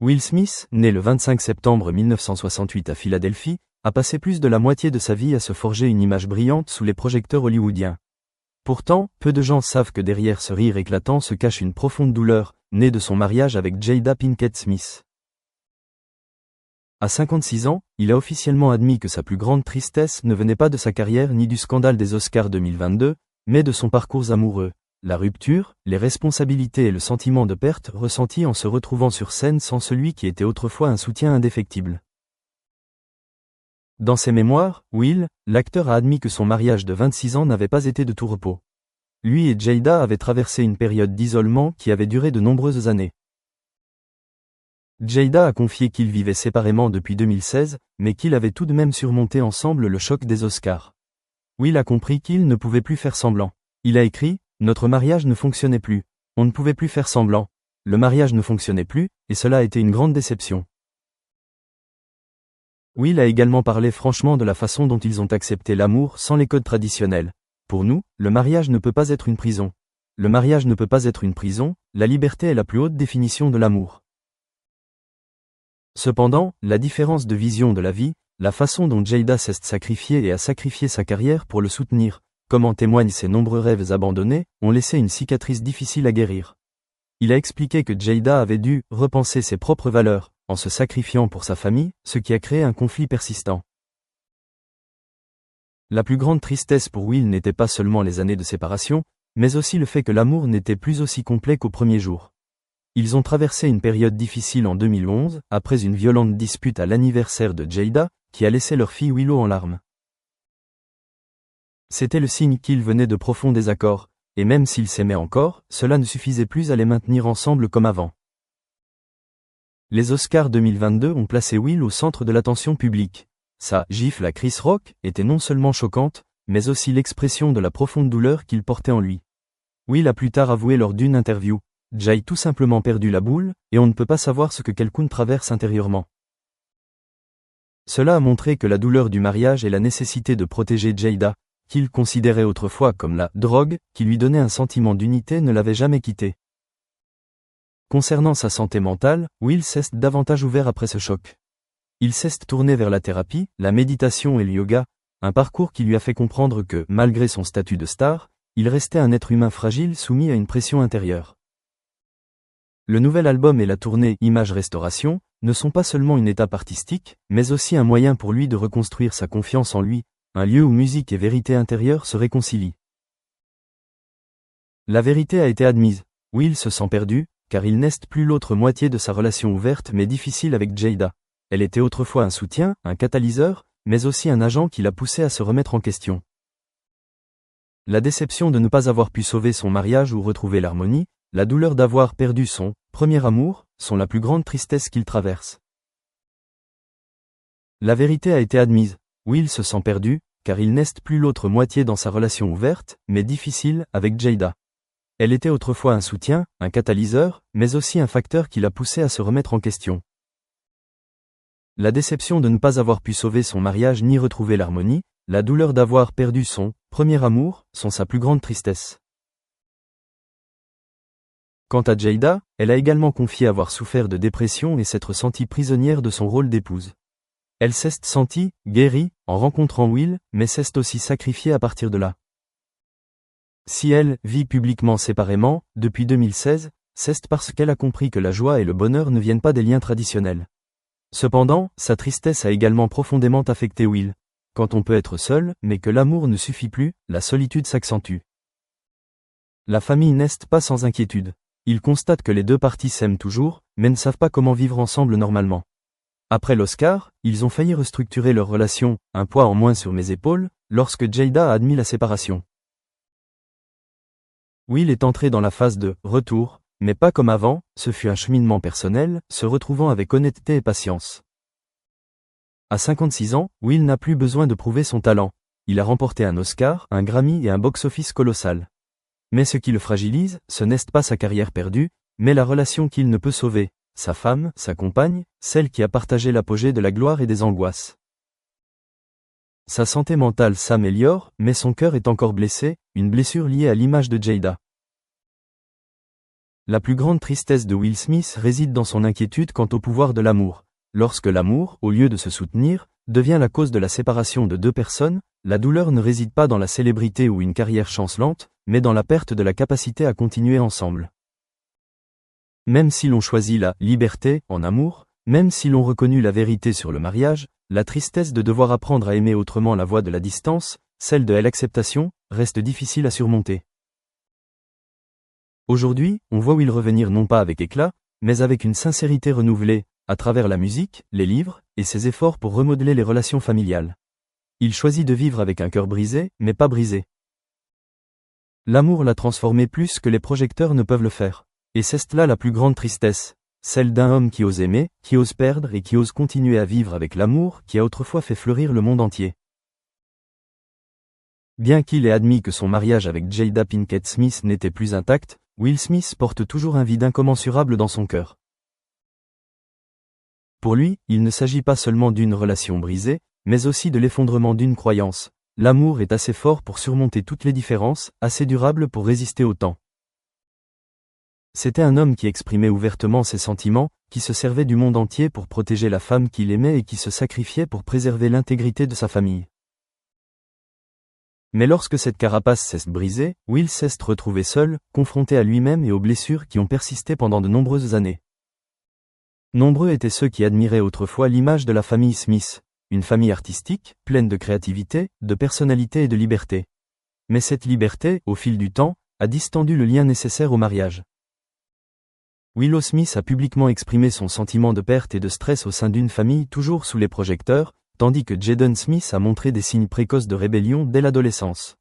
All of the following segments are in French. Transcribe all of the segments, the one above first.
Will Smith, né le 25 septembre 1968 à Philadelphie, a passé plus de la moitié de sa vie à se forger une image brillante sous les projecteurs hollywoodiens. Pourtant, peu de gens savent que derrière ce rire éclatant se cache une profonde douleur, née de son mariage avec Jada Pinkett Smith. À 56 ans, il a officiellement admis que sa plus grande tristesse ne venait pas de sa carrière ni du scandale des Oscars 2022, mais de son parcours amoureux, la rupture, les responsabilités et le sentiment de perte ressenti en se retrouvant sur scène sans celui qui était autrefois un soutien indéfectible. Dans ses mémoires, Will, l'acteur a admis que son mariage de 26 ans n'avait pas été de tout repos. Lui et Jada avaient traversé une période d'isolement qui avait duré de nombreuses années. Jada a confié qu'ils vivaient séparément depuis 2016, mais qu'ils avaient tout de même surmonté ensemble le choc des Oscars. Will a compris qu'il ne pouvait plus faire semblant. Il a écrit « Notre mariage ne fonctionnait plus. On ne pouvait plus faire semblant. Le mariage ne fonctionnait plus, et cela a été une grande déception. » Will a également parlé franchement de la façon dont ils ont accepté l'amour sans les codes traditionnels. Pour nous, le mariage ne peut pas être une prison. Le mariage ne peut pas être une prison, la liberté est la plus haute définition de l'amour. Cependant, la différence de vision de la vie, la façon dont Jada s'est sacrifiée et a sacrifié sa carrière pour le soutenir, comme en témoignent ses nombreux rêves abandonnés, ont laissé une cicatrice difficile à guérir. Il a expliqué que Jada avait dû repenser ses propres valeurs, en se sacrifiant pour sa famille, ce qui a créé un conflit persistant. La plus grande tristesse pour Will n'était pas seulement les années de séparation, mais aussi le fait que l'amour n'était plus aussi complet qu'au premier jour. Ils ont traversé une période difficile en 2011, après une violente dispute à l'anniversaire de Jada, qui a laissé leur fille Willow en larmes. C'était le signe qu'ils venaient de profonds désaccords, et même s'ils s'aimaient encore, cela ne suffisait plus à les maintenir ensemble comme avant. Les Oscars 2022 ont placé Will au centre de l'attention publique. Sa gifle à Chris Rock était non seulement choquante, mais aussi l'expression de la profonde douleur qu'il portait en lui. Will a plus tard avoué lors d'une interview: J'ai tout simplement perdu la boule, et on ne peut pas savoir ce que quelqu'un traverse intérieurement. Cela a montré que la douleur du mariage et la nécessité de protéger Jada, qu'il considérait autrefois comme la drogue, qui lui donnait un sentiment d'unité, ne l'avait jamais quitté. Concernant sa santé mentale, Will s'est davantage ouvert après ce choc. Il s'est tourné vers la thérapie, la méditation et le yoga, un parcours qui lui a fait comprendre que, malgré son statut de star, il restait un être humain fragile soumis à une pression intérieure. Le nouvel album et la tournée Image Restauration ne sont pas seulement une étape artistique, mais aussi un moyen pour lui de reconstruire sa confiance en lui, un lieu où musique et vérité intérieure se réconcilient. La vérité a été admise. Will se sent perdu, car il n'est plus l'autre moitié de sa relation ouverte mais difficile avec Jada. Elle était autrefois un soutien, un catalyseur, mais aussi un agent qui l'a poussé à se remettre en question. La déception de ne pas avoir pu sauver son mariage ou retrouver l'harmonie, la douleur d'avoir perdu son premier amour, sont la plus grande tristesse qu'il traverse. La vérité a été admise. Will se sent perdu, car il n'est plus l'autre moitié dans sa relation ouverte, mais difficile, avec Jada. Elle était autrefois un soutien, un catalyseur, mais aussi un facteur qui l'a poussé à se remettre en question. La déception de ne pas avoir pu sauver son mariage ni retrouver l'harmonie, la douleur d'avoir perdu son premier amour, sont sa plus grande tristesse. Quant à Jada, elle a également confié avoir souffert de dépression et s'être sentie prisonnière de son rôle d'épouse. Elle s'est sentie guérie en rencontrant Will, mais s'est aussi sacrifiée à partir de là. Si elle vit publiquement séparément, depuis 2016, c'est parce qu'elle a compris que la joie et le bonheur ne viennent pas des liens traditionnels. Cependant, sa tristesse a également profondément affecté Will. Quand on peut être seul, mais que l'amour ne suffit plus, la solitude s'accentue. La famille n'est pas sans inquiétude. Ils constatent que les deux parties s'aiment toujours, mais ne savent pas comment vivre ensemble normalement. Après l'Oscar, ils ont failli restructurer leur relation, un poids en moins sur mes épaules, lorsque Jada a admis la séparation. Will est entré dans la phase de retour, mais pas comme avant, ce fut un cheminement personnel, se retrouvant avec honnêteté et patience. À 56 ans, Will n'a plus besoin de prouver son talent. Il a remporté un Oscar, un Grammy et un box-office colossal. Mais ce qui le fragilise, ce n'est pas sa carrière perdue, mais la relation qu'il ne peut sauver, sa femme, sa compagne, celle qui a partagé l'apogée de la gloire et des angoisses. Sa santé mentale s'améliore, mais son cœur est encore blessé, une blessure liée à l'image de Jada. La plus grande tristesse de Will Smith réside dans son inquiétude quant au pouvoir de l'amour. Lorsque l'amour, au lieu de se soutenir, devient la cause de la séparation de deux personnes, la douleur ne réside pas dans la célébrité ou une carrière chancelante, mais dans la perte de la capacité à continuer ensemble. Même si l'on choisit la liberté en amour, même si l'on reconnu la vérité sur le mariage, la tristesse de devoir apprendre à aimer autrement la voie de la distance, celle de l'acceptation, reste difficile à surmonter. Aujourd'hui, on voit Will revenir non pas avec éclat, mais avec une sincérité renouvelée, à travers la musique, les livres, et ses efforts pour remodeler les relations familiales. Il choisit de vivre avec un cœur brisé, mais pas brisé. L'amour l'a transformé plus que les projecteurs ne peuvent le faire. Et c'est là la plus grande tristesse, celle d'un homme qui ose aimer, qui ose perdre et qui ose continuer à vivre avec l'amour qui a autrefois fait fleurir le monde entier. Bien qu'il ait admis que son mariage avec Jada Pinkett Smith n'était plus intact, Will Smith porte toujours un vide incommensurable dans son cœur. Pour lui, il ne s'agit pas seulement d'une relation brisée, mais aussi de l'effondrement d'une croyance. L'amour est assez fort pour surmonter toutes les différences, assez durable pour résister au temps. C'était un homme qui exprimait ouvertement ses sentiments, qui se servait du monde entier pour protéger la femme qu'il aimait et qui se sacrifiait pour préserver l'intégrité de sa famille. Mais lorsque cette carapace s'est brisée, Will s'est retrouvé seul, confronté à lui-même et aux blessures qui ont persisté pendant de nombreuses années. Nombreux étaient ceux qui admiraient autrefois l'image de la famille Smith, une famille artistique, pleine de créativité, de personnalité et de liberté. Mais cette liberté, au fil du temps, a distendu le lien nécessaire au mariage. Willow Smith a publiquement exprimé son sentiment de perte et de stress au sein d'une famille toujours sous les projecteurs, tandis que Jaden Smith a montré des signes précoces de rébellion dès l'adolescence.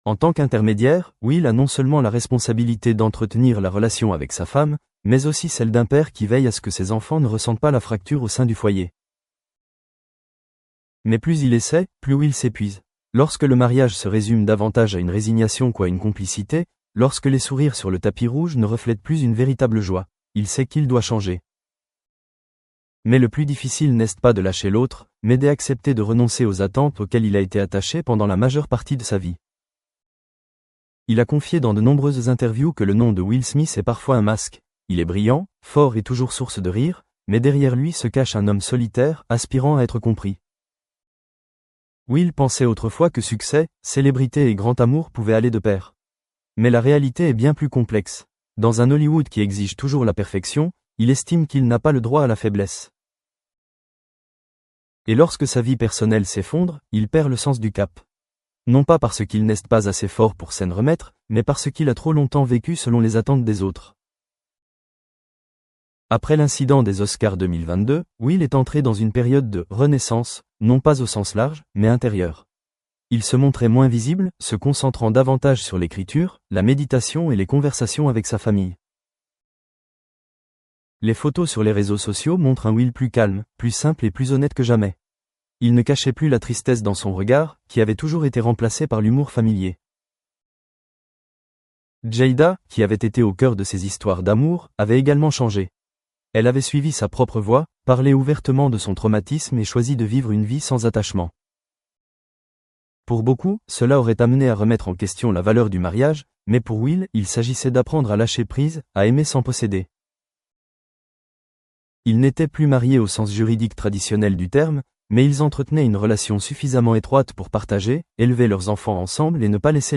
En tant qu'intermédiaire, Will a non seulement la responsabilité d'entretenir la relation avec sa femme, mais aussi celle d'un père qui veille à ce que ses enfants ne ressentent pas la fracture au sein du foyer. Mais plus il essaie, plus Will s'épuise. Lorsque le mariage se résume davantage à une résignation qu'à une complicité, lorsque les sourires sur le tapis rouge ne reflètent plus une véritable joie, il sait qu'il doit changer. Mais le plus difficile n'est pas de lâcher l'autre, mais d'accepter de renoncer aux attentes auxquelles il a été attaché pendant la majeure partie de sa vie. Il a confié dans de nombreuses interviews que le nom de Will Smith est parfois un masque. Il est brillant, fort et toujours source de rire, mais derrière lui se cache un homme solitaire, aspirant à être compris. Will pensait autrefois que succès, célébrité et grand amour pouvaient aller de pair. Mais la réalité est bien plus complexe. Dans un Hollywood qui exige toujours la perfection, il estime qu'il n'a pas le droit à la faiblesse. Et lorsque sa vie personnelle s'effondre, il perd le sens du cap. Non pas parce qu'il n'est pas assez fort pour s'en remettre, mais parce qu'il a trop longtemps vécu selon les attentes des autres. Après l'incident des Oscars 2022, Will est entré dans une période de renaissance, non pas au sens large, mais intérieur. Il se montrait moins visible, se concentrant davantage sur l'écriture, la méditation et les conversations avec sa famille. Les photos sur les réseaux sociaux montrent un Will plus calme, plus simple et plus honnête que jamais. Il ne cachait plus la tristesse dans son regard, qui avait toujours été remplacé par l'humour familier. Jada, qui avait été au cœur de ses histoires d'amour, avait également changé. Elle avait suivi sa propre voie, parlé ouvertement de son traumatisme et choisi de vivre une vie sans attachement. Pour beaucoup, cela aurait amené à remettre en question la valeur du mariage, mais pour Will, il s'agissait d'apprendre à lâcher prise, à aimer sans posséder. Ils n'étaient plus mariés au sens juridique traditionnel du terme, mais ils entretenaient une relation suffisamment étroite pour partager, élever leurs enfants ensemble et ne pas laisser